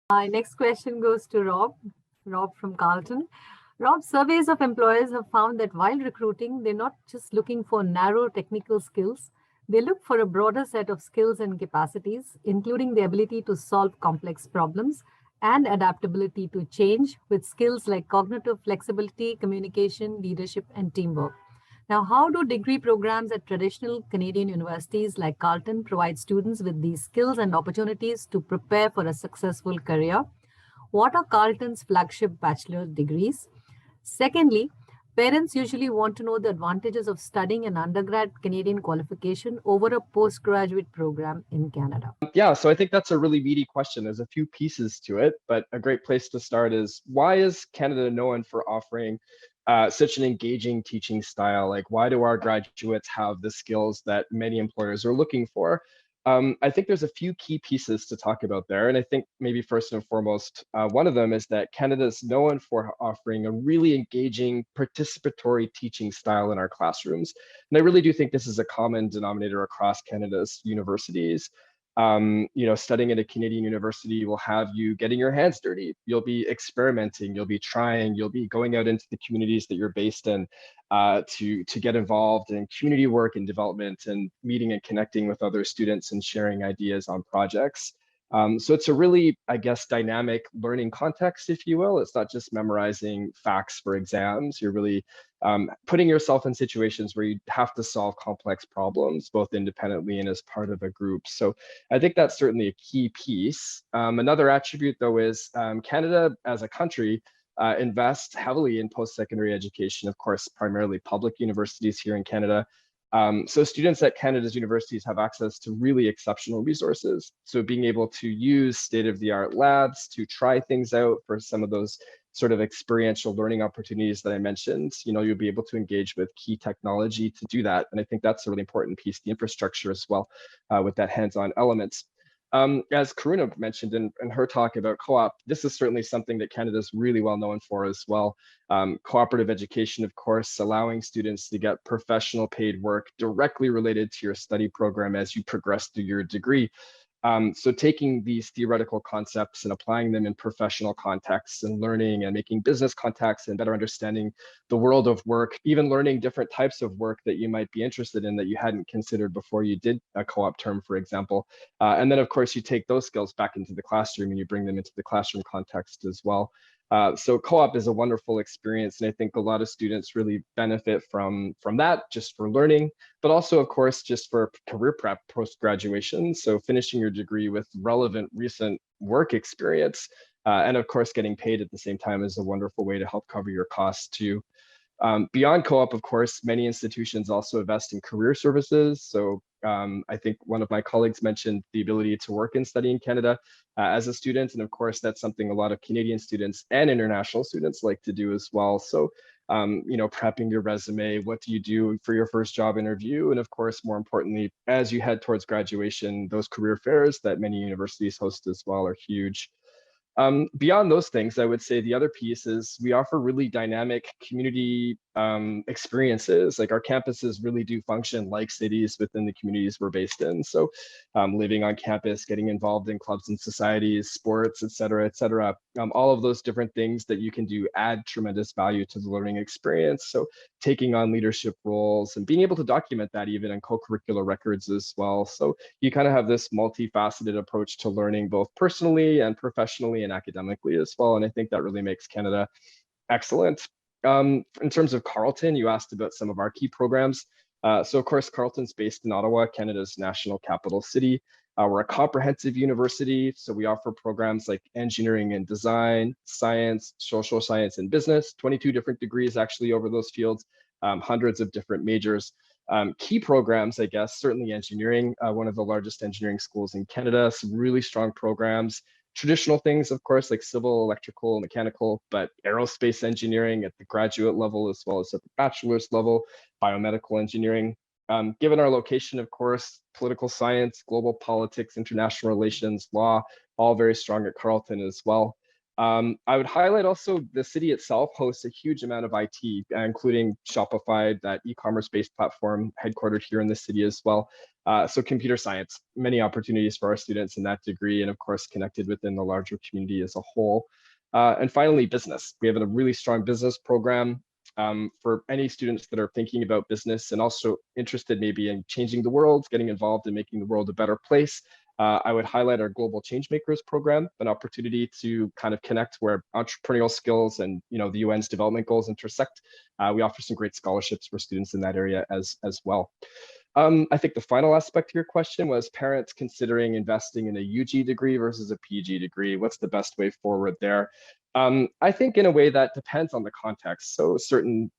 My next question goes to Rob. Rob from Carlton. Rob, surveys of employers have found that while recruiting, they're not just looking for narrow technical skills, they look for a broader set of skills and capacities, including the ability to solve complex problems and adaptability to change with skills like cognitive flexibility, communication, leadership, and teamwork. Now, how do degree programs at traditional Canadian universities like Carleton provide students with these skills and opportunities to prepare for a successful career? What are Carleton's flagship bachelor degrees? Secondly, parents usually want to know the advantages of studying an undergrad Canadian qualification over a postgraduate program in Canada. Yeah, so I think that's a really meaty question. There's a few pieces to it, but a great place to start is, why is Canada known for offering such an engaging teaching style? Like, why do our graduates have the skills that many employers are looking for? I think there's a few key pieces to talk about there. And I think maybe first and foremost, one of them is that Canada is known for offering a really engaging participatory teaching style in our classrooms. And I really do think this is a common denominator across Canada's universities. Studying at a Canadian university will have you getting your hands dirty. You'll be experimenting, you'll be trying, you'll be going out into the communities that you're based in to get involved in community work and development and meeting and connecting with other students and sharing ideas on projects. So it's a really, I guess, dynamic learning context, if you will. It's not just memorizing facts for exams. You're really putting yourself in situations where you have to solve complex problems, both independently and as part of a group. So I think that's certainly a key piece. Another attribute, though, is Canada as a country invests heavily in post-secondary education, of course, primarily public universities here in Canada. So students at Canada's universities have access to really exceptional resources. So being able to use state-of-the-art labs to try things out for some of those sort of experiential learning opportunities that I mentioned, you'll be able to engage with key technology to do that. And I think that's a really important piece, the infrastructure as well, with that hands-on element. As Karuna mentioned in her talk about co-op, this is certainly something that Canada is really well known for as well. Cooperative education, of course, allowing students to get professional paid work directly related to your study program as you progress through your degree. So taking these theoretical concepts and applying them in professional contexts and learning and making business contacts and better understanding the world of work, even learning different types of work that you might be interested in that you hadn't considered before you did a co-op term, for example. And then, of course, you take those skills back into the classroom and you bring them into the classroom context as well. So co-op is a wonderful experience, and I think a lot of students really benefit from that, just for learning, but also, of course, just for career prep post-graduation. So finishing your degree with relevant recent work experience, and of course, getting paid at the same time is a wonderful way to help cover your costs too. Beyond co-op, of course, many institutions also invest in career services. So I think one of my colleagues mentioned the ability to work and study in Canada as a student. And of course, that's something a lot of Canadian students and international students like to do as well. So, prepping your resume, what do you do for your first job interview? And of course, more importantly, as you head towards graduation, those career fairs that many universities host as well are huge. Beyond those things, I would say the other piece is we offer really dynamic community experiences. Like, our campuses really do function like cities within the communities we're based in. So living on campus, getting involved in clubs and societies, sports, et cetera, all of those different things that you can do add tremendous value to the learning experience. So taking on leadership roles and being able to document that even in co-curricular records as well. So you kind of have this multifaceted approach to learning, both personally and professionally and academically as well. And I think that really makes Canada excellent. In terms of Carleton, you asked about some of our key programs. So of course, Carleton's based in Ottawa, Canada's national capital city. We're a comprehensive university, so we offer programs like engineering and design, science, social science, and business, 22 different degrees actually over those fields, hundreds of different majors. Key programs, I guess, certainly engineering, one of the largest engineering schools in Canada, some really strong programs. Traditional things, of course, like civil, electrical, mechanical, but aerospace engineering at the graduate level as well as at the bachelor's level, biomedical engineering. Given our location, of course, political science, global politics, international relations, law, all very strong at Carleton as well. I would highlight also the city itself hosts a huge amount of IT, including Shopify, that e-commerce based platform headquartered here in the city as well. So computer science, many opportunities for our students in that degree, and of course connected within the larger community as a whole. And finally, business. We have a really strong business program for any students that are thinking about business and also interested maybe in changing the world, getting involved in making the world a better place. I would highlight our Global Changemakers program, an opportunity to kind of connect where entrepreneurial skills and the UN's development goals intersect. We offer some great scholarships for students in that area as well. I think the final aspect of your question was parents considering investing in a UG degree versus a PG degree. What's the best way forward there? I think in a way that depends on the context. So certain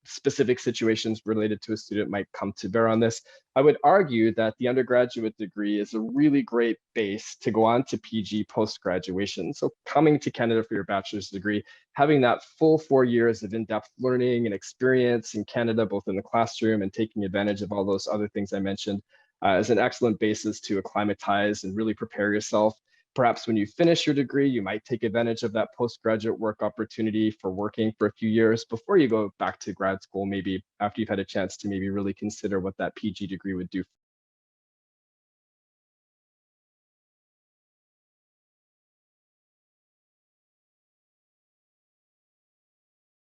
specific situations related to a student might come to bear on this. I would argue that the undergraduate degree is a really great base to go on to PG post-graduation. So coming to Canada for your bachelor's degree, having that full 4 years of in-depth learning and experience in Canada, both in the classroom and taking advantage of all those other things I mentioned, is an excellent basis to acclimatize and really prepare yourself. Perhaps when you finish your degree, you might take advantage of that postgraduate work opportunity for working for a few years before you go back to grad school, maybe after you've had a chance to maybe really consider what that PG degree would do